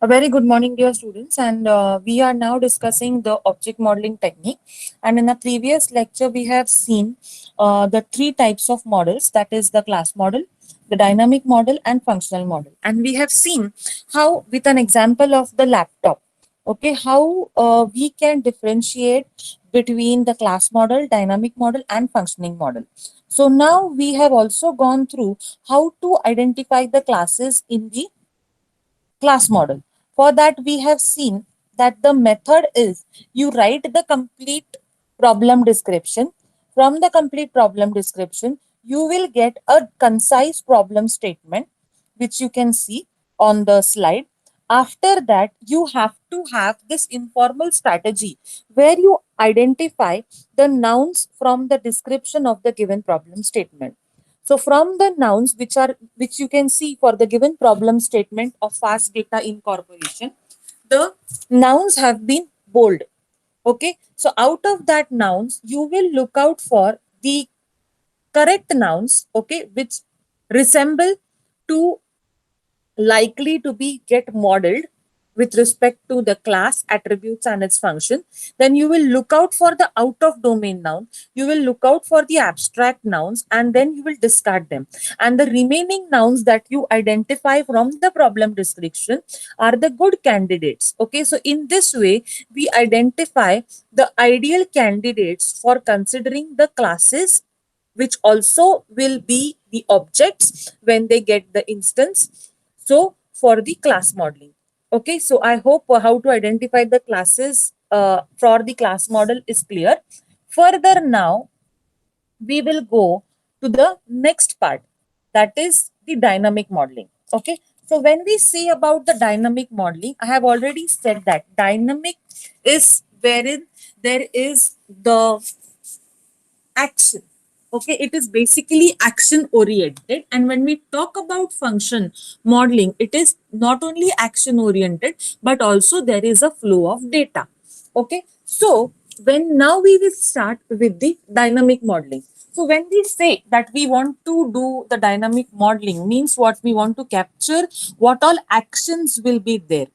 A very good morning, dear students, and we are now discussing the object modeling technique. And in the previous lecture, we have seen the three types of models, that is the class model, the dynamic model, and functional model. And we have seen how, with an example of the laptop, okay, how we can differentiate between the class model, dynamic model, and functioning model. So now we have also gone through how to identify the classes in the class model. For that, we have seen that the method is you write the complete problem description. From the complete problem description, you will get a concise problem statement, which you can see on the slide. After that, you have to have this informal strategy where you identify the nouns from the description of the given problem statement. So from the nouns which you can see for the given problem statement of fast data incorporation, the nouns have been bold. Okay. So out of that nouns, you will look out for the correct nouns, okay, which resemble to likely to be get modeled with respect to the class attributes and its function. Then you will look out for the out of domain noun, you will look out for the abstract nouns, and then you will discard them, and the remaining nouns that you identify from the problem description are the good candidates. Okay, so in this way we identify the ideal candidates for considering the classes, which also will be the objects when they get the instance. So for the class modeling. Okay, so I hope how to identify the classes for the class model is clear. Further now, we will go to the next part, that is the dynamic modeling. Okay, so when we say about the dynamic modeling, I have already said that dynamic is wherein there is the action. Okay, it is basically action oriented, and when we talk about function modeling, it is not only action oriented but also there is a flow of data. Okay, so when now we will start with the dynamic modeling. So when we say that we want to do the dynamic modeling, means what we want to capture, what all actions will be there.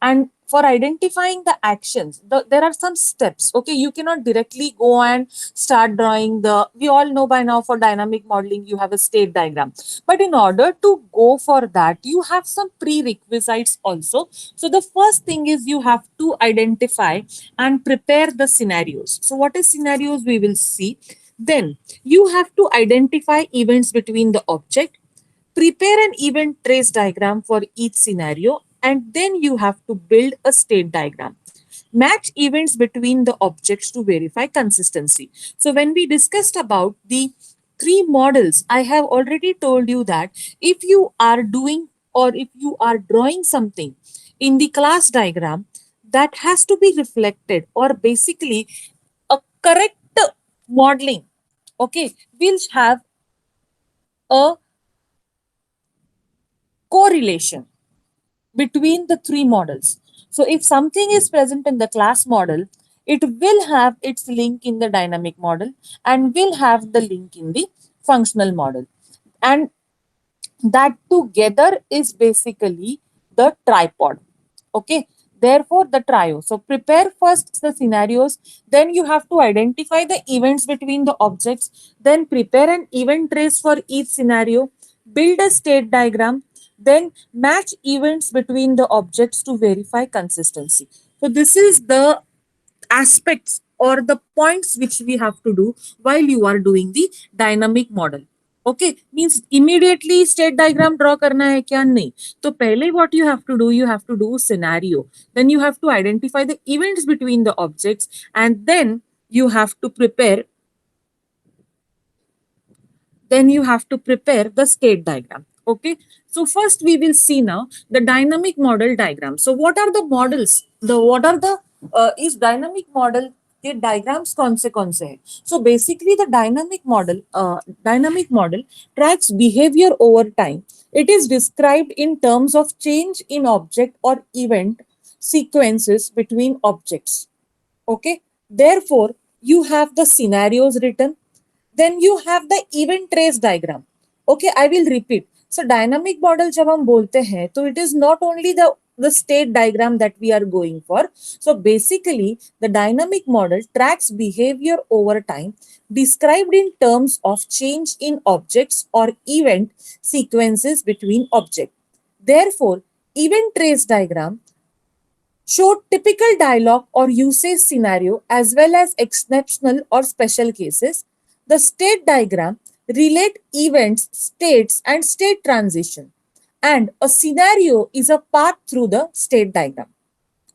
And for identifying the actions, there are some steps. Okay, you cannot directly go and start drawing the, we all know by now for dynamic modeling you have a state diagram, but in order to go for that you have some prerequisites also. So the first thing is you have to identify and prepare the scenarios. So what is scenarios we will see. Then you have to identify events between the object, prepare an event trace diagram for each scenario, and then you have to build a state diagram. Match events between the objects to verify consistency. So when we discussed about the three models, I have already told you that if you are doing or if you are drawing something in the class diagram, that has to be reflected, or basically a correct modeling, okay, will have a correlation between the three models. So if something is present in the class model, it will have its link in the dynamic model and will have the link in the functional model. And that together is basically the tripod. Okay. Therefore, the trio. So prepare first the scenarios, then you have to identify the events between the objects, then prepare an event trace for each scenario, build a state diagram, then match events between the objects to verify consistency. So this is the aspects or the points which we have to do while you are doing the dynamic model. Okay, means immediately state diagram draw करना है क्या, नहीं. तो पहले what you have to do, you have to do scenario, then you have to identify the events between the objects, and then you have to prepare the state diagram. Okay, so first we will see now the dynamic model diagram. So what are the models, the what are the is dynamic model के diagrams कौन से हैं. So basically the dynamic model tracks behavior over time. It is described in terms of change in object or event sequences between objects. Okay, therefore you have the scenarios written, then you have the event trace diagram. Okay, I will repeat. So dynamic model जब हम बोलते हैं तो it is not only the the state diagram that we are going for. So basically, the dynamic model tracks behavior over time, described in terms of change in objects or event sequences between objects. Therefore, event trace diagram show typical dialogue or usage scenario as well as exceptional or special cases. The state diagram relate events, states, and state transition. And a scenario is a path through the state diagram.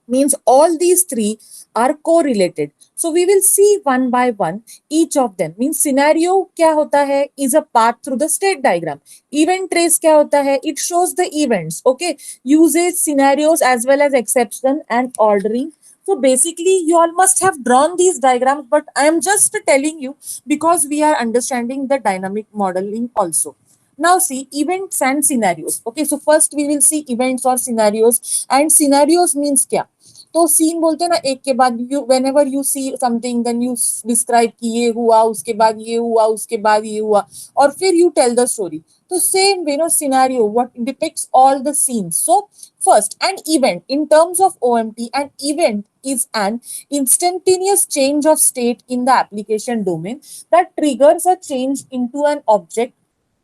Means all these three are correlated. So we will see one by one each of them. Means scenario क्या होता है is a path through the state diagram. Event trace क्या होता है? It shows the events. Okay, usage scenarios as well as exception and ordering. So basically, you all must have drawn these diagrams, but I am just telling you because we are understanding the dynamic modeling also. Now see events and scenarios. Okay, so first we will see events or scenarios. And scenarios means क्या? तो scene बोलते हैं ना एक के बाद you whenever you see something then you describe कि ये हुआ उसके बाद ये हुआ उसके बाद ये हुआ और फिर यू टेल द स्टोरी. तो same way, scenario what depicts all the scenes. So first, an event in terms of OMT, an event is an instantaneous change of state in the application domain that triggers a change into an object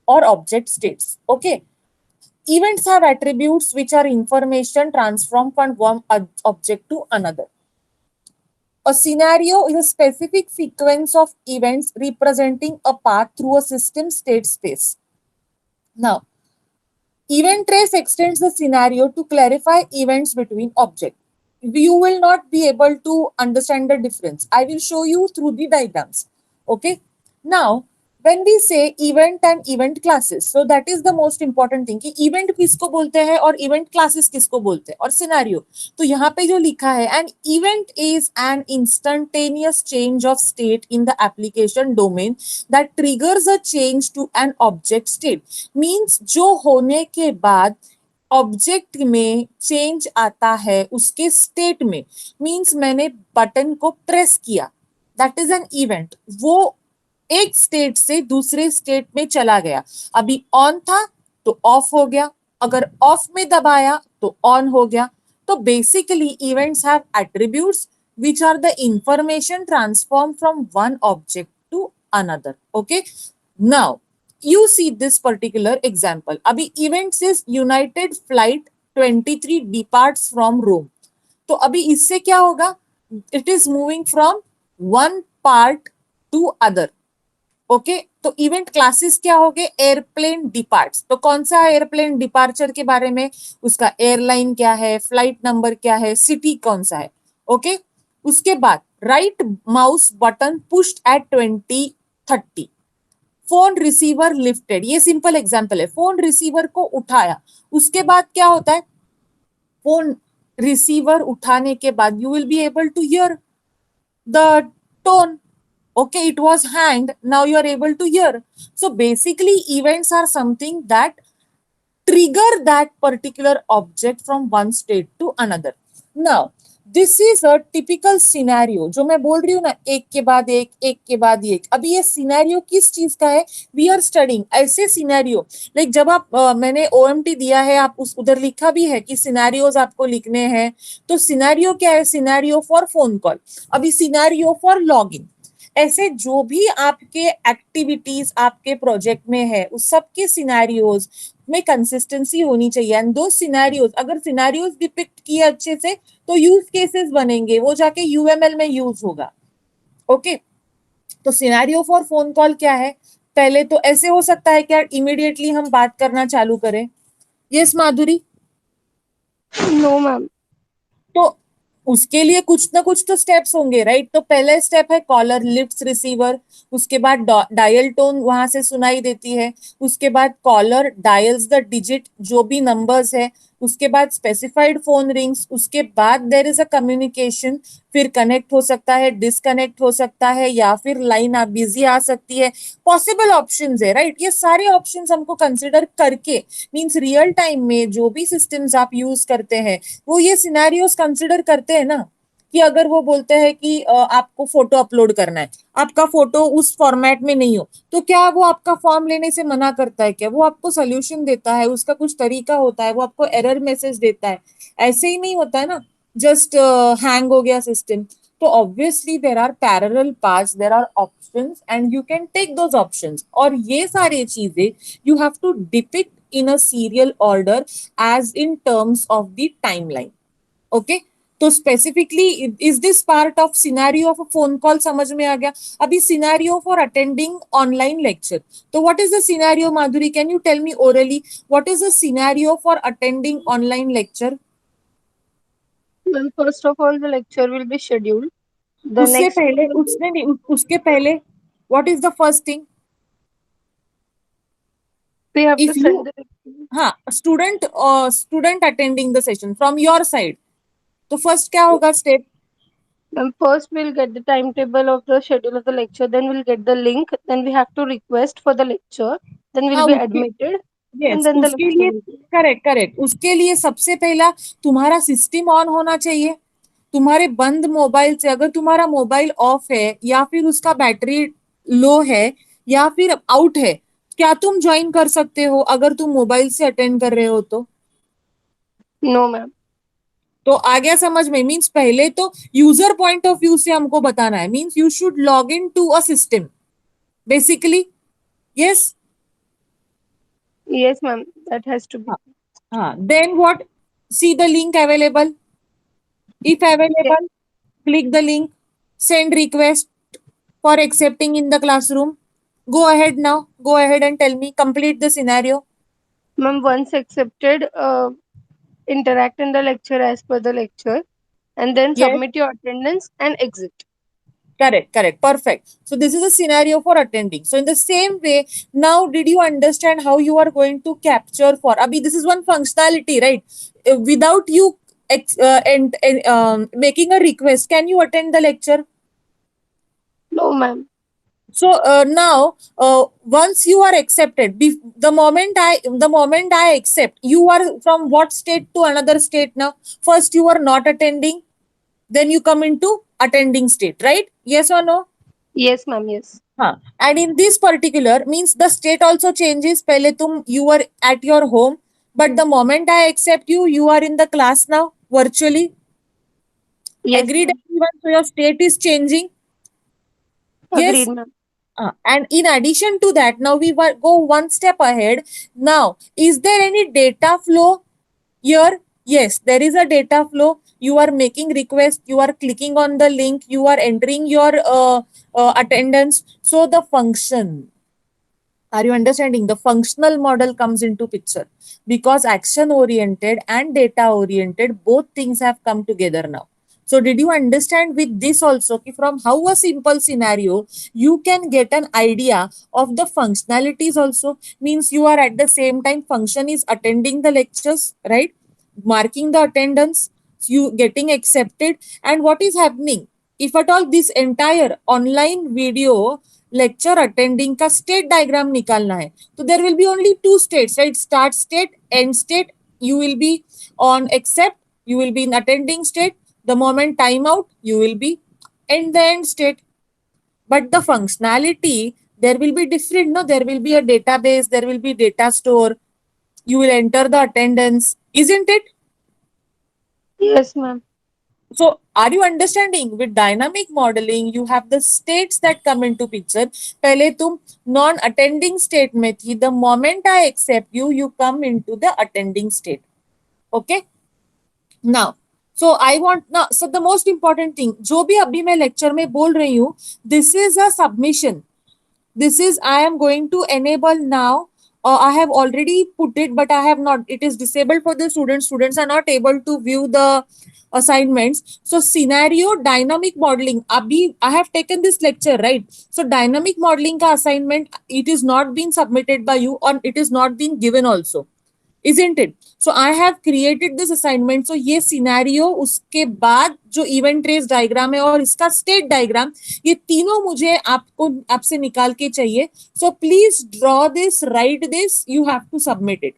or object states. Okay. Events have attributes which are information transformed from one object to another. A scenario is a specific sequence of events representing a path through a system state space. Now, event trace extends the scenario to clarify events between objects. You will not be able to understand the difference. I will show you through the diagrams. Okay. Now, when we say event and event classes, so that is the most important thing कि event किसको बोलते हैं और event classes किसको बोलते हैं और scenario. तो यहाँ पे जो लिखा है an event is an instantaneous change of state in the application domain that triggers a change to an object state. Means जो होने के बाद ऑब्जेक्ट में चेंज आता है उसके स्टेट में. मींस मैंने बटन को प्रेस किया, दैट इज एन इवेंट. वो एक स्टेट से दूसरे स्टेट में चला गया. अभी ऑन था तो ऑफ हो गया, अगर ऑफ में दबाया तो ऑन हो गया. तो basically events have attributes which are the information transformed from one object to another. Okay, now you see this particular example. Abhi events is United Flight 23 departs from Rome. तो अभी इससे क्या होगा? It is moving from one part to other. Okay, तो event classes क्या हो गए? Airplane departs. तो कौन सा एयरप्लेन डिपार्चर के बारे में? उसका एयरलाइन क्या है, फ्लाइट नंबर क्या है, सिटी कौन सा है. ओके, उसके बाद right mouse button pushed at 2030. Phone receiver lifted. ये सिंपल एग्जांपल है. फोन रिसीवर को उठाया, उसके बाद क्या होता है? फोन रिसीवर उठाने के बाद you will be able to hear the tone. Okay, it was hanged, now you are able to hear. So basically events are something that trigger that particular object from one state to another. Now this is a typical scenario. जो मैं बोल रही हूँ ना, एक के बाद एक के बाद एक. अभी ये सिनेरियो किस चीज का है? वी आर स्टडिंग ऐसे सिनेरियो. लाइक जब आप मैंने OMT दिया है, आप उस उधर लिखा भी है कि सिनेरियोज आपको लिखने हैं. तो सिनेरियो क्या है? Scenario for phone call. अभी सिनेरियो फॉर लॉगिन. ऐसे जो भी आपके एक्टिविटीज आपके प्रोजेक्ट में है उस सब के सिनेरियोज में कंसिस्टेंसी होनी चाहिए. एंड दो सिनेरियोज, अगर सिनेरियोज डिपिक्ट किए अच्छे से तो यूज केसेस बनेंगे, वो जाके यूएमएल में यूज होगा. ओके, तो सिनेरियो फॉर फोन कॉल क्या है? पहले तो ऐसे हो सकता है क्या इमीडिएटली हम बात करना चालू करें? यस माधुरी? No ma'am. तो उसके लिए कुछ ना कुछ तो स्टेप्स होंगे, राइट? तो पहले स्टेप है कॉलर लिफ्ट्स रिसीवर. उसके बाद डायल टोन वहां से सुनाई देती है. उसके बाद कॉलर डायल्स द डिजिट जो भी नंबर्स है. उसके बाद स्पेसिफाइड फोन रिंग्स. उसके बाद देयर इज अ कम्युनिकेशन. फिर कनेक्ट हो सकता है, डिसकनेक्ट हो सकता है, या फिर लाइन आप बिजी आ सकती है. पॉसिबल ऑप्शंस है, राइट? ये सारे ऑप्शंस हमको कंसिडर करके, मींस रियल टाइम में जो भी सिस्टम्स आप यूज करते हैं वो ये सिनेरियोस कंसिडर करते हैं ना कि अगर वो बोलते हैं कि आपको फोटो अपलोड करना है, आपका फोटो उस फॉर्मेट में नहीं हो, तो क्या वो आपका फॉर्म लेने से मना करता है? क्या वो आपको सोल्यूशन देता है? उसका कुछ तरीका होता है? वो आपको एरर मैसेज देता है? ऐसे ही नहीं होता है ना, जस्ट हैंग हो गया सिस्टम। तो obviously there are parallel paths, there are options and you can take those options, और ये सारी चीजें you have to depict in a serial order as in terms of the timeline. Okay, तो specifically is this part of scenario of a phone call समझ में आ गया? अभी scenario for attending online lecture, तो what is the scenario? Madhuri, can you tell me orally what is the scenario for attending online lecture? Well, first of all, the lecture will be scheduled. The उससे next पहले, thing will be उसने नहीं, उसके पहले what is the first thing? we have to if you, send the lecture. हाँ, student attending the session from your side, तो first क्या होगा step? And first, we'll get the timetable of the schedule of the lecture. Then we'll get the link. Then we have to request for the lecture. Then we'll हाँ, be उसके, admitted, and yes, then the उसके lecture लिए, will be. Correct correct, उसके लिए सबसे पहला तुम्हारा system on होना चाहिए। तुम्हारे बंद मोबाइल से, अगर तुम्हारा मोबाइल ऑफ है या फिर उसका बैटरी लो है या फिर आउट है, क्या तुम ज्वाइन कर सकते हो अगर तुम मोबाइल से अटेंड कर रहे हो तो? No, ma'am. तो आ गया समझ में? मीन्स पहले तो यूजर पॉइंट ऑफ व्यू से हमको बताना है, means you should log in to a system basically. Yes, Yes, ma'am. That has to be. हाँ हाँ, then what? See the link available, if Yes, available, click the link, send request for accepting in the classroom. Go ahead now, go ahead and tell me, complete the scenario. ma'am. Once accepted, interact in the lecture as per the lecture, and then Yes, submit your attendance and exit. correct, correct, perfect. So this is a scenario for attending. So in the same way, now did you understand how you are going to capture for Abhi? This is one functionality, right? Without you making a request, can you attend the lecture? No, ma'am. So now once you are accepted, the moment I accept, you are from what state to another state now? First you are not attending, then you come into attending state, right? Yes or no? Yes, ma'am. Yes. हाँ, and in this particular means the state also changes. पहले तुम, you were at your home, but the moment I accept you, you are in the class now virtually. Yes, Agreed ma'am. everyone? So your state is changing. Agreed, Yes. ma'am. And in addition to that, now we go one step ahead. Now, is there any data flow here? Yes, there is a data flow. You are making request, you are clicking on the link, you are entering your attendance. So the function, are you understanding? The functional model comes into picture because action oriented and data oriented, both things have come together now. So did you understand with this also from how a simple scenario you can get an idea of the functionalities also? Means you are at the same time function is attending the lectures, right? Marking the attendance, you getting accepted, and what is happening? If at all this entire online video lecture attending का state diagram निकालना है, तो there will be only two states, right? Start state, end state. You will be on accept, you will be in attending state. The moment time out, you will be in the end state. But the functionality, there will be different. No, there will be a database, there will be data store. You will enter the attendance, isn't it? Yes, ma'am. So are you understanding? With dynamic modeling, you have the states that come into picture. पहले तुम non-attending state में थी. The moment I accept you, you come into the attending state. Okay? Now, so I want now. So the most important thing, जो भी अभी मैं lecture में बोल रही हूँ, this is a submission. This is, I am going to enable now. I have already put it, but I have not. It is disabled for the students. Students are not able to view the assignments. So scenario dynamic modeling. Abhi, I have taken this lecture, right? So dynamic modeling ka assignment, it is not been submitted by you, or it is not been given also, isn't it? So I have created this assignment. So ये scenario, उसके बाद जो event trace diagram है और इसका state diagram, ये तीनों मुझे आपको आपसे निकाल के चाहिए. So please draw this, write this, you have to submit it.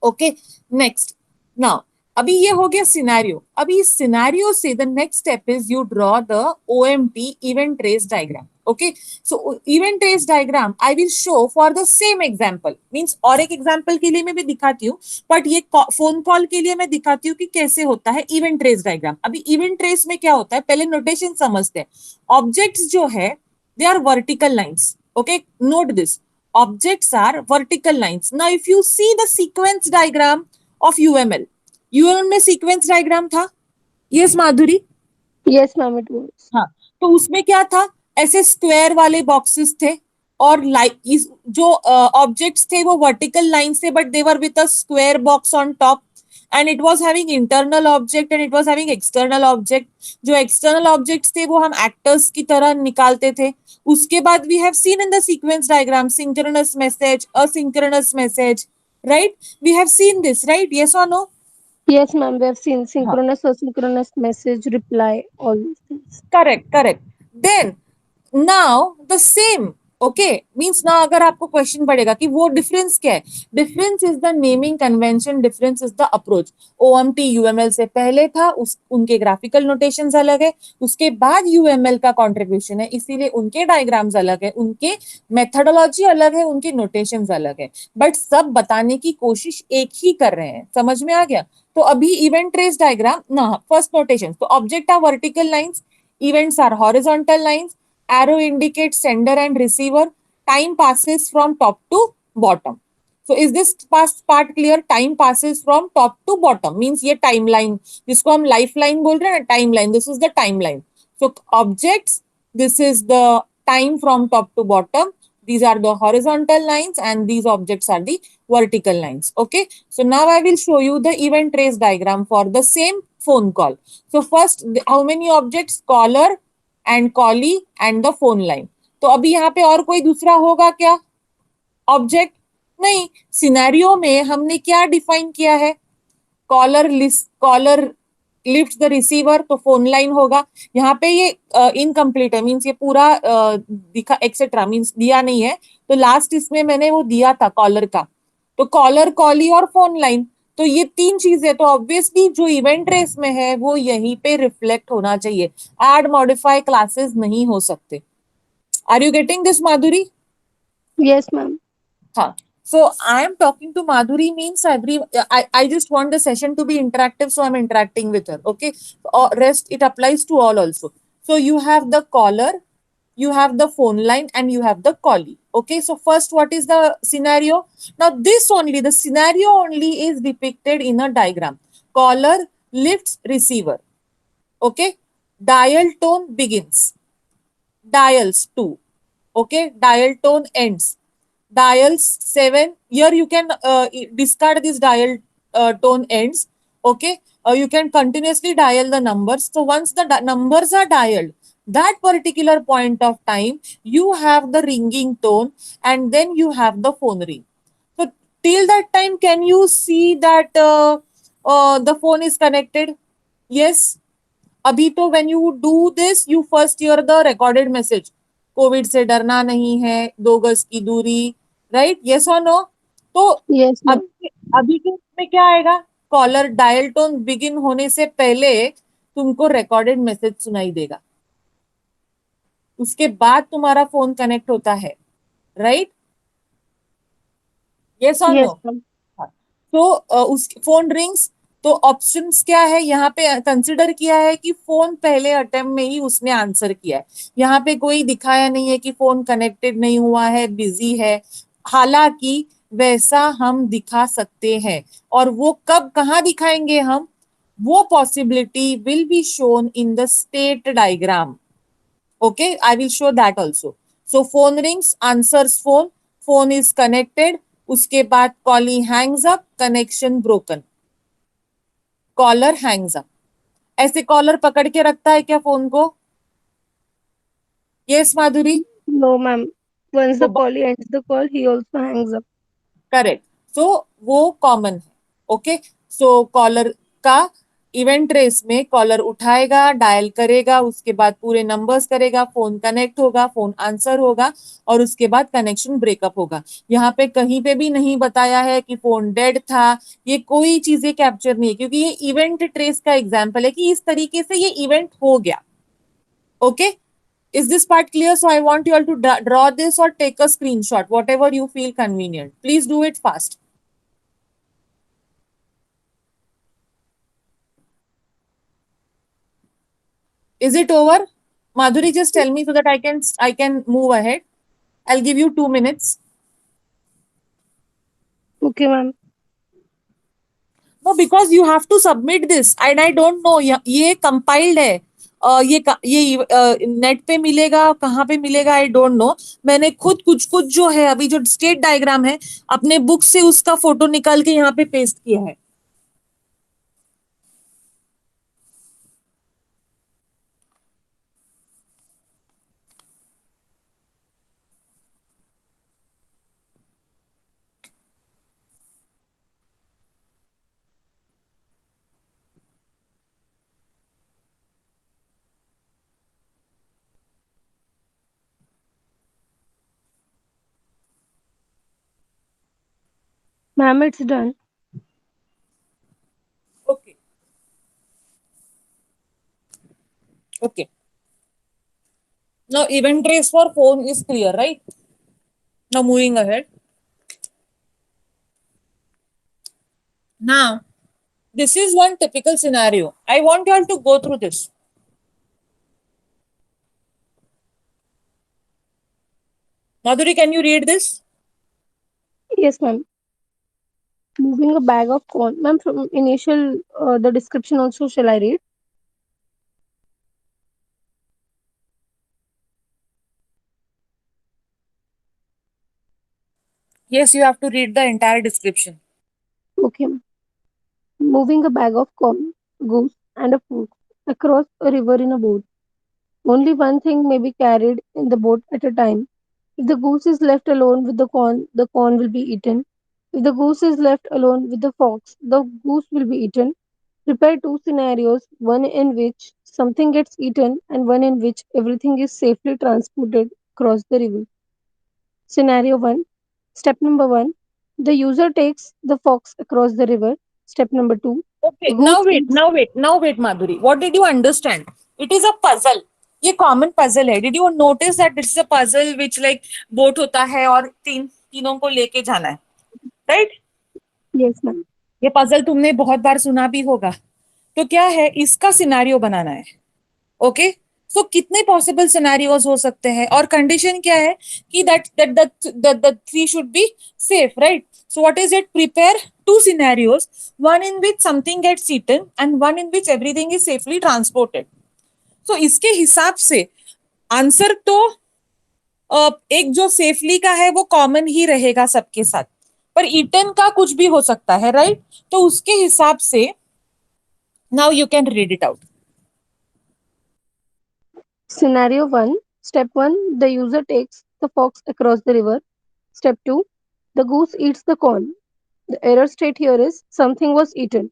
Okay, next. Now, अभी ये हो गया सिनेरियो। अभी इस सिनेरियो से the next step is you draw the OMT event trace diagram. Okay, so event trace diagram I will show for the same example, means और एक example के लिए मैं भी दिखाती हूँ, बट ये फोन कॉल के लिए मैं दिखाती हूँ कि कैसे होता है इवेंट ट्रेस डायग्राम। अभी इवेंट ट्रेस में क्या होता है, पहले नोटेशन समझते हैं। ऑब्जेक्ट्स जो है they are vertical lines. Okay, note this, objects are vertical lines. Now if you see the sequence diagram of UML, UML में sequence diagram था, yes Madhuri? Yes, ma'am, it was. हाँ, तो उसमें क्या था, ऐसे स्क्वायर वाले बॉक्सेस थे और जो ऑब्जेक्ट्स थे वो वर्टिकल लाइन थे, but they were with a square box on top, and it was having internal object and it was having external object. जो एक्सटर्नल ऑब्जेक्ट्स थे वो हम एक्टर्स की तरह निकालते थे। उसके बाद we have seen in the sequence diagram synchronous message, asynchronous message, right? We have seen this, right? Yes और no? Yes, ma'am, we have seen हाँ, synchronous, asynchronous message, reply, all these things. Correct correct. Then now the same, okay, means ना अगर आपको question पड़ेगा कि वो difference क्या है, difference is the naming convention, difference is the approach. OMT UML से पहले था, उनके ग्राफिकल नोटेशंस अलग है, उसके बाद UML का कंट्रीब्यूशन है, इसीलिए उनके डायग्राम्स अलग है, उनके मेथडोलॉजी अलग है, उनके नोटेशंस अलग है, बट सब बताने की कोशिश एक ही कर रहे हैं। समझ में आ गया? तो अभी इवेंट ट्रेस डायग्राम ना, फर्स्ट नोटेशन, तो object are vertical lines, events are horizontal lines, arrow indicates sender and receiver, time passes from top to bottom. So is this part clear? Time passes from top to bottom means ये timeline, जिसको हम lifeline बोल रहे हैं ना, timeline, this is the timeline. So objects, this is the time from top to bottom, these are the horizontal lines and these objects are the vertical lines. Okay, so now I will show you the event trace diagram for the same phone call. So first, how many objects? Caller and callee and the phone line. तो अभी यहाँ पे और कोई दूसरा होगा क्या object? नहीं। सिनेरियो में हमने क्या डिफाइन किया है? कॉलर लिफ्ट द रिसीवर, तो फोन लाइन होगा। यहाँ पे ये इनकम्प्लीट है, मीन्स ये पूरा दिखा एक्सेट्रा मीन्स दिया नहीं है, तो लास्ट इसमें मैंने वो दिया था कॉलर का, तो कॉलर, कॉली और फोन लाइन, तो ये तीन चीजें तो ऑब्वियसली जो इवेंट रेस में है वो यहीं पे रिफ्लेक्ट होना चाहिए। एड मॉडिफाई क्लासेस नहीं हो सकते। Are you getting this Madhuri? Yes, ma'am. हाँ, so I am talking to Madhuri means I just want the session to be interactive, so I'm interacting with her. Okay, rest it applies to all also. So you have the caller, you have the phone line, and you have the callee. Okay, so first, what is the scenario? Now this only, the scenario only is depicted in a diagram. Caller lifts receiver. Okay, dial tone begins, dials 2. Okay, dial tone ends, dials 7. Here you can discard this dial tone ends. Okay, you can continuously dial the numbers. So once the numbers are dialed, that particular point of time you have the ringing tone and then you have the phone ring. So till that time, can you see that the phone is connected? Yes. अभी तो when you do this, you first hear the recorded message. Covid से डरना नहीं है, 2 गज की दूरी, right? Yes और नो? तो Yes, ma'am. अभी के में क्या आएगा? कॉलर डायल टोन बिगिन होने से पहले तुमको रिकॉर्डेड मैसेज सुनाई देगा, उसके बाद तुम्हारा फोन कनेक्ट होता है, राइट? यस और Yes, नो? ma'am. तो उस फोन रिंग्स, तो ऑप्शंस क्या है यहाँ पे कंसिडर किया है कि फोन पहले अटेम्प्ट में ही उसने आंसर किया है। यहाँ पे कोई दिखाया नहीं है कि फोन कनेक्टेड नहीं हुआ है, बिजी है, हालांकि वैसा हम दिखा सकते हैं। और वो कब कहाँ दिखाएंगे हम? वो possibility will be shown in the state diagram. Okay, I will show that also. So phone rings, answers phone, phone is connected, उसके बाद callee hangs up, connection broken, caller hangs up. ऐसे कॉलर पकड़ के रखता है क्या phone को? Yes Madhuri? No, ma'am. Once तो the callee ends the call, he also hangs up. Correct, so वो कॉमन है। ओके, सो कॉलर का इवेंट ट्रेस में कॉलर उठाएगा, डायल करेगा, उसके बाद पूरे नंबर्स करेगा, फोन कनेक्ट होगा, फोन आंसर होगा और उसके बाद कनेक्शन ब्रेकअप होगा। यहाँ पे कहीं पे भी नहीं बताया है कि फोन डेड था, ये कोई चीजें कैप्चर नहीं है, क्योंकि ये इवेंट ट्रेस का एग्जाम्पल है कि इस तरीके से ये इवेंट हो गया। Okay, is this part clear? So I want you all to draw this or take a screenshot, whatever you feel convenient. Please do it fast. Is it over? Madhuri, just tell me so that I can move ahead. I'll give you 2 minutes. Okay, ma'am. No, because you have to submit this and I don't know ये compiled है। ये net पे मिलेगा, कहाँ पे मिलेगा I don't know. मैंने खुद कुछ कुछ जो है अभी जो स्टेट डायग्राम है अपने बुक से उसका फोटो निकाल के यहाँ पे पेस्ट किया है। Ma'am, it's done. Okay. Okay. Now event trace for phone is clear, right? Now moving ahead. Now, this is one typical scenario. I want you all to go through this. Madhuri, can you read this? Yes, ma'am. Moving a bag of corn. Ma'am, from initial, the description also shall I read? Yes, you have to read the entire description. Okay, ma'am. Moving a bag of corn, goose, and a fox across a river in a boat. Only one thing may be carried in the boat at a time. If the goose is left alone with the corn will be eaten. If the goose is left alone with the fox, the goose will be eaten. Prepare two scenarios, one in which something gets eaten and one in which everything is safely transported across the river. Scenario 1. Step number 1. The user takes the fox across the river. Step number 2. Okay, The goose eats. now wait, Madhuri. What did you understand? It is a puzzle. ये common puzzle है। Did you notice that this is a puzzle which like boat होता है और तीनों को लेके जाना है, राइट? Yes, ma'am. ये पजल तुमने बहुत बार सुना भी होगा। तो क्या है, इसका सिनारियो बनाना है। ओके, सो कितने पॉसिबल सिनेरियोज हो सकते हैं और कंडीशन क्या है कि that three should be safe, right? So what is it? Prepare two scenarios, one in which something gets eaten and one in which everything is safely transported. So इसके हिसाब से आंसर तो एक जो सेफली का है वो कॉमन ही रहेगा सबके साथ, पर ईटन का कुछ भी हो सकता है, राइट? तो उसके हिसाब से now you can read it out. Scenario 1. Step 1. The user takes the fox across the river. Step 2. The goose eats the corn. The error state here is something was eaten.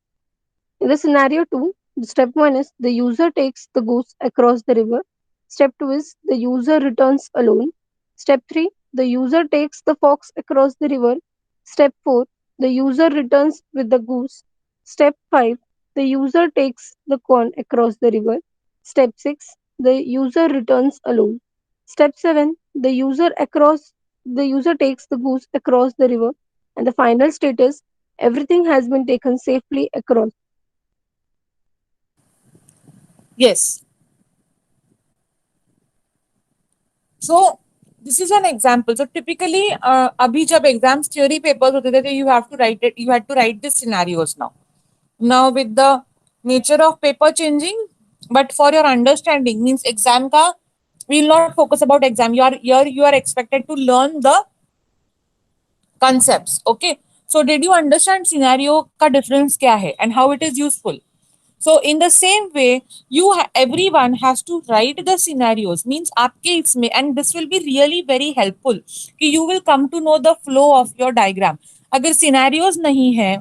In the scenario 2, the step 1 is the user takes the goose across the river. Step 2 is the user returns alone. Step 3, the user takes the fox across the river. Step 4, the user returns with the goose. Step 5, the user takes the corn across the river. Step 6, the user returns alone. Step 7, the user takes the goose across the river. And the final state is everything has been taken safely across. Yes. So this is an example. So typically, अभी जब exams theory papers होते थे, you have to write it. You had to write these scenarios now. Now with the nature of paper changing, but for your understanding means exam का, we will not focus about exam. You are expected to learn the concepts. Okay. So did you understand scenario का difference क्या है and how it is useful? So in the same way, everyone has to write the scenarios. Means आपके इसमें, and this will be really very helpful कि you will come to know the flow of your diagram. अगर scenarios नहीं है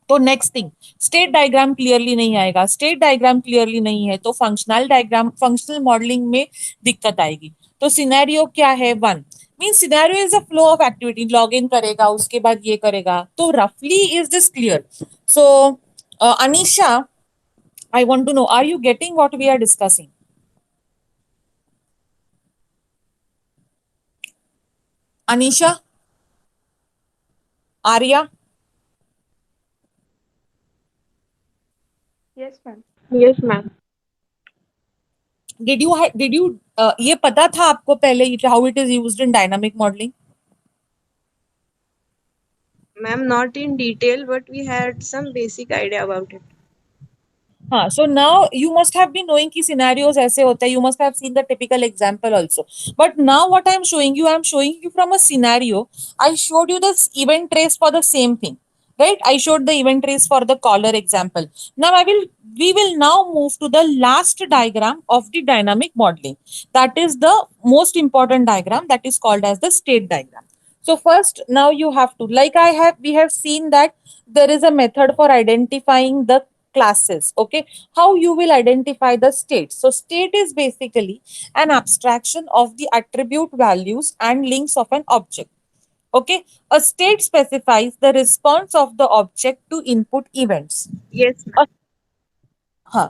तो next thing, state diagram clearly नहीं आएगा, state diagram clearly नहीं है तो फंक्शनल डायग्राम, फंक्शनल मॉडलिंग में दिक्कत आएगी। तो सिनेरियो क्या है, one mean scenario is a flow of activity, log in करेगा उसके बाद ये करेगा, तो रफली is this clear? So Anisha, I want to know, are you getting what we are discussing? Anisha, Arya, Yes, ma'am. Yes, ma'am. did you ये पता था आपको पहले how it is used in dynamic modeling? Ma'am, not in detail, but we had some basic idea about it. हाँ, so now you must have been knowing कि scenarios ऐसे होते हैं, you must have seen the typical example also. But now what I am showing you, I am showing you from a scenario. I showed you the event trace for the same thing, right? I showed the event trace for the caller example. Now we will now move to the last diagram of the dynamic modeling. That is the most important diagram, that is called as the state diagram. So first, now you have to, like we have seen that there is a method for identifying the classes. Okay, how you will identify the state? So state is basically an abstraction of the attribute values and links of an object. Okay, a state specifies the response of the object to input events. Yes, ma'am. A, huh.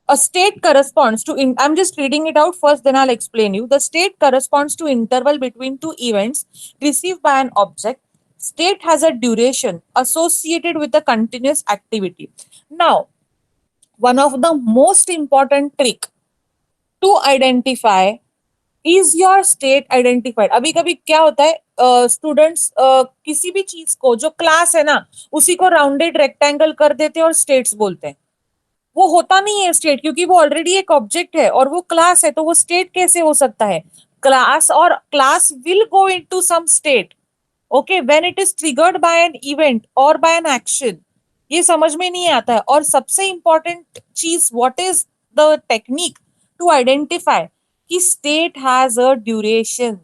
A state corresponds to I'm just reading it out first, then I'll explain you. The state corresponds to interval between two events received by an object. State has a duration associated with the continuous activity. Now, one of the most important trick to identify is your state identified. अभी कभी क्या होता है, students किसी भी चीज को, जो क्लास है ना, उसी को राउंडेड रेक्टेंगल कर देते हैं और स्टेट्स बोलते हैं। वो होता नहीं है स्टेट, क्योंकि वो ऑलरेडी एक ऑब्जेक्ट है और वो क्लास है, तो वो स्टेट कैसे हो सकता है? क्लास, और class will go into some state, okay, when it is triggered by an event और बाय एन एक्शन। ये समझ में नहीं आता है। और सबसे इंपॉर्टेंट चीज, what is the technique to identify कि स्टेट हैज अ ड्यूरेशन?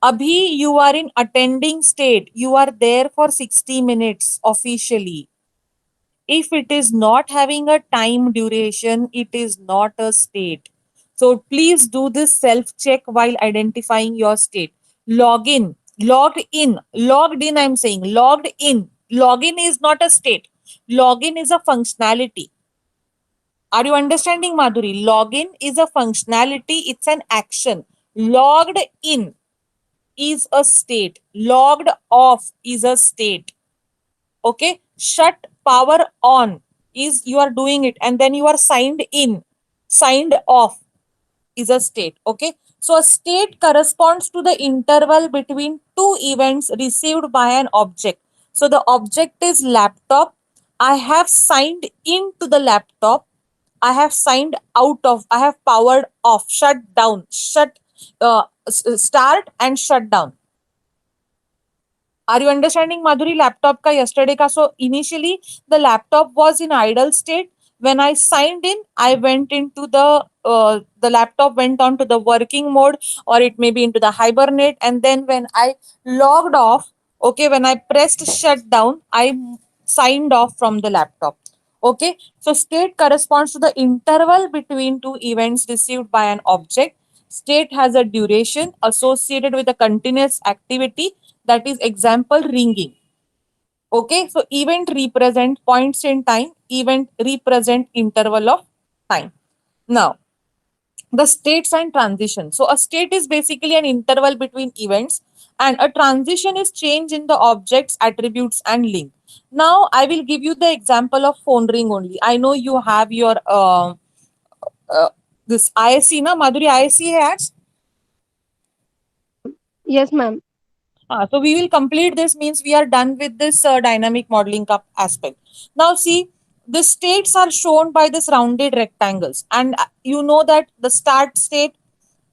अभी you are in attending state, you are there for 60 minutes officially. If it is not having a time duration, it is not a state. So please do this self check while identifying your state. Log in, logged in, I'm saying logged in. Login is not a state. Login is a functionality. Are you understanding, Madhuri? Login is a functionality, it's an action. Logged in is a state. Logged off is a state. Okay, shut power on is you are doing it, and then you are signed in, signed off is a state. Okay, so a state corresponds to the interval between two events received by an object. So the object is laptop. I have signed into the laptop, I have signed out of, I have powered off, shut down, start and shut down. Are you understanding, Madhuri? Laptop ka yesterday ka. So initially the laptop was in idle state. When I signed in, I went into the laptop went on to the working mode, or it may be into the hibernate. And then when I logged off, okay, when I pressed shut down, I signed off from the laptop. Okay, so state corresponds to the interval between two events received by an object. State has a duration associated with a continuous activity, that is example ringing. Okay, so event represent points in time, event represent interval of time. Now, the states and transition. So a state is basically an interval between events, and a transition is change in the objects, attributes and link. Now I will give you the example of phone ring only. I know you have your uh, this ISC na, Madhuri, ISC hai aaj? Yes, ma'am. So we will complete this, means we are done with this dynamic modeling aspect. Now see, the states are shown by this rounded rectangles, and you know that the start state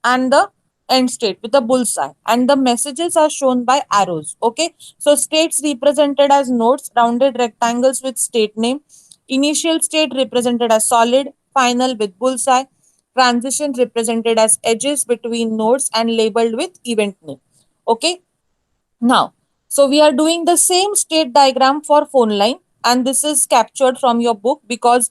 and the end state with the bullseye, and the messages are shown by arrows. Okay, so states represented as nodes, rounded rectangles with state name, initial state represented as solid, final with bullseye, transition represented as edges between nodes and labeled with event name. Okay, now, so we are doing the same state diagram for phone line. and this is captured from your book because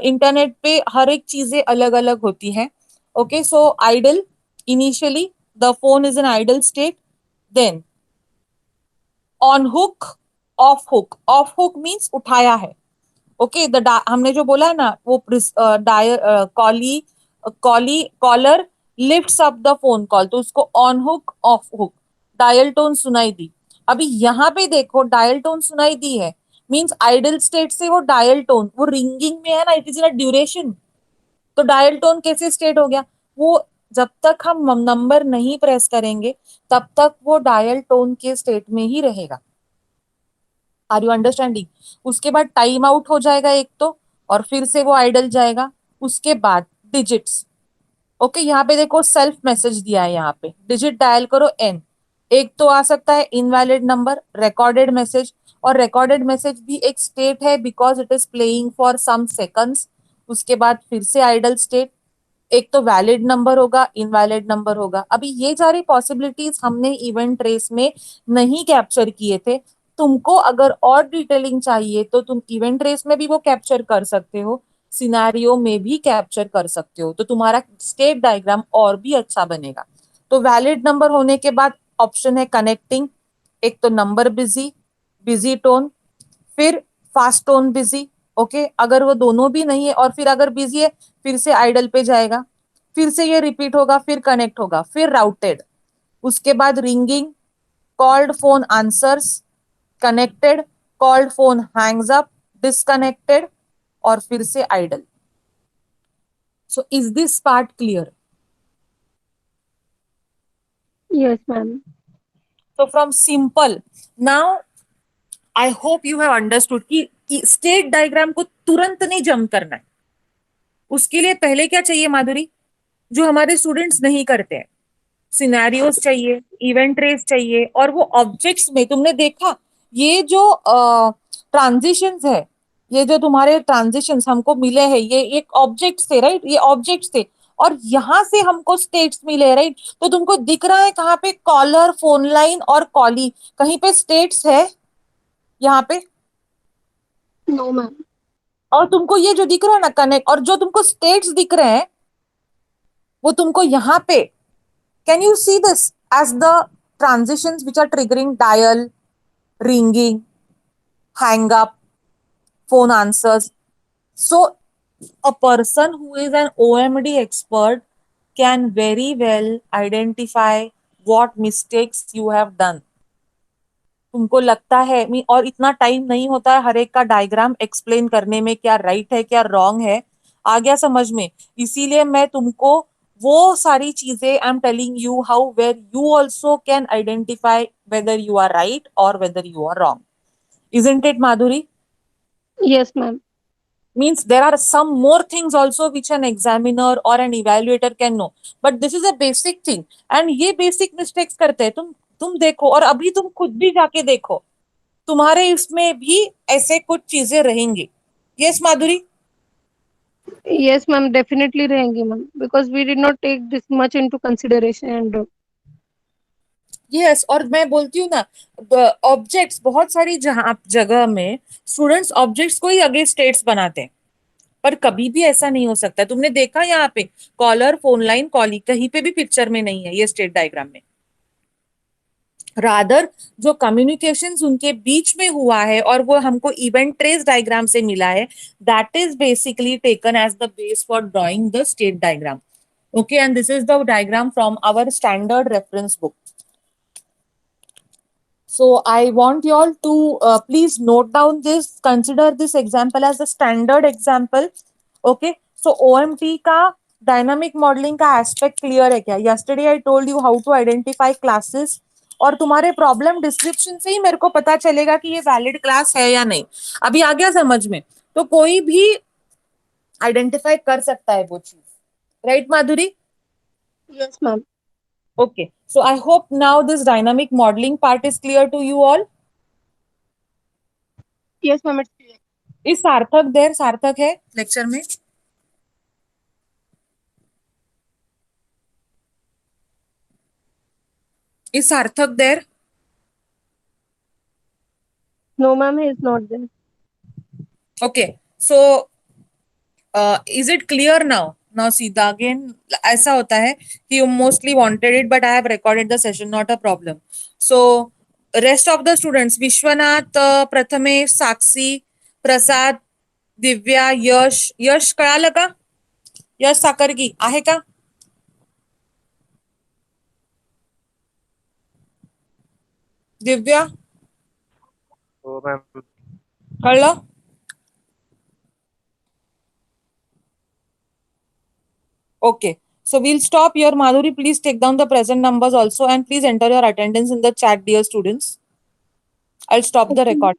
internet पे हर एक चीजें अलग अलग होती हैं. Okay, so idle, initially the phone is in idle state, then on hook, off hook means उठाया है. Okay, हमने जो बोला है ना वो dire caller lifts up the phone call, तो उसको on hook off hook. Dial tone सुनाई दी. अभी यहाँ पे देखो डायल टोन सुनाई दी है, मींस आइडल स्टेट से वो डायल टोन वो रिंगिंग में है ना, इट इज इन ड्यूरेशन. तो डायल टोन कैसे स्टेट हो गया? वो जब तक हम नंबर नहीं प्रेस करेंगे तब तक वो डायल टोन के स्टेट में ही रहेगा. Are you understanding? उसके बाद टाइम आउट हो जाएगा एक तो, और फिर से वो आइडल जाएगा. उसके बाद डिजिट्स. ओके, यहाँ पे देखो सेल्फ मैसेज दिया है, यहाँ पे डिजिट डायल करो एन. एक तो आ सकता है इनवैलिड नंबर, रिकॉर्डेड मैसेज. और रिकॉर्डेड मैसेज भी एक स्टेट है because it is playing for some seconds. उसके बाद फिर से आइडल स्टेट. एक तो वैलिड नंबर होगा, इनवैलिड नंबर होगा. अभी ये सारी पॉसिबिलिटीज हमने इवेंट रेस में नहीं कैप्चर किए थे. तुमको अगर और डिटेलिंग चाहिए तो तुम इवेंट रेस में भी वो कैप्चर कर सकते हो, सिनेरियो में भी कैप्चर कर सकते हो, तो तुम्हारा स्टेट डायग्राम और भी अच्छा बनेगा. तो वैलिड नंबर होने के बाद ऑप्शन है कनेक्टिंग. एक तो नंबर बिजी, बिजी टोन, फिर फास्ट टोन बिजी. ओके, अगर वो दोनों भी नहीं है और फिर अगर बिजी है फिर से आइडल पे जाएगा, फिर से ये रिपीट होगा, फिर कनेक्ट होगा, फिर राउटेड. उसके बाद ringing, called phone answers, connected, called phone hangs up, disconnected, और फिर से idle. So is this part clear? Yes, ma'am. So from simple, now I hope you have understood कि स्टेट डायग्राम को तुरंत नहीं जंप करना है. उसके लिए पहले क्या चाहिए माधुरी, जो हमारे स्टूडेंट्स नहीं करते हैं? सिनेरियोस चाहिए, इवेंट रेस चाहिए, और वो ऑब्जेक्ट्स में तुमने देखा ये जो ट्रांजिशंस है, ये जो तुम्हारे ट्रांजिशंस हमको मिले हैं ये एक ऑब्जेक्ट्स थे, राइट? ये ऑब्जेक्ट्स थे और यहां से हमको स्टेट्स मिले, राइट? तो तुमको दिख रहा है कहाँ पे कॉलर, फोन लाइन और कॉली, कहीं पे स्टेट्स है यहाँ पे? No, ma'am. और तुमको ये जो दिख रहा है ना कनेक्ट, और जो तुमको स्टेट्स दिख रहे हैं वो तुमको यहाँ पे, can you see this as the transitions which are triggering dial, ringing, hang up, phone answers? So a person who is an OMD expert can very well identify what mistakes you have done. तुमको लगता है और इतना time नहीं होता है हर एक का डायग्राम एक्सप्लेन करने में, क्या राइट है क्या रॉन्ग है. आ गया समझ में? इसीलिए मैं तुमको वो सारी चीजें I am telling you how where you also can identify whether you are right और whether you are wrong. Isn't it Madhuri? Yes, ma'am. Means there are some more things also which an examiner or an evaluator can know, but this is a basic thing. and ये basic mistakes करते हैं. तुम देखो, और अभी तुम खुद भी जाके देखो, तुम्हारे इसमें भी ऐसे कुछ चीजें रहेंगी. यस माधुरी? Yes, ma'am. Definitely रहेंगी, ma'am. Because we did not take this much into consideration and yes, और मैं बोलती हूँ ना, ऑब्जेक्ट्स बहुत सारी जहां जगह में स्टूडेंट्स ऑब्जेक्ट्स को ही आगे स्टेट्स बनाते हैं, पर कभी भी ऐसा नहीं हो सकता. तुमने देखा यहाँ पे कॉलर, फोन लाइन, कॉली कहीं पे भी पिक्चर में नहीं है ये स्टेट डायग्राम में. रादर जो कम्युनिकेशंस उनके बीच में हुआ है और वो हमको इवेंट ट्रेस डायग्राम से मिला है, that is basically taken as the base for drawing the state diagram. Okay, and this is the diagram from our standard reference book. So I want you all to please note down this, consider this example as a standard example. Okay, so OMT का dynamic modelling का aspect clear है क्या? Yesterday I told you how to identify classes, और तुम्हारे problem description से ही मेरे को पता चलेगा कि ये वैलिड क्लास है या नहीं. अभी आ गया समझ में? तो कोई भी आइडेंटिफाई कर सकता है वो चीज, right Madhuri? yes, ma'am. Okay, so I hope now this dynamic modeling part is clear to you all. Yes, ma'am. It's clear. इस सार्थक देर सार्थक है लेक्चर में? इस सार्थक देर? No, ma'am. He is not there. Okay, so is it clear now? Now see, the again ऐसा होता है कि you mostly wanted it, but I have recorded the session, not a problem. So rest of the students, Vishwanath, Prathamesh, साक्षी, प्रसाद, दिव्या, यश कळालं का? यश साकरगी आहे का? दिव्या हो ma'am. कळलं? Okay. So we'll stop here. Madhuri, please take down the present numbers also, and please enter your attendance in the chat, dear students. I'll stop the Okay. record.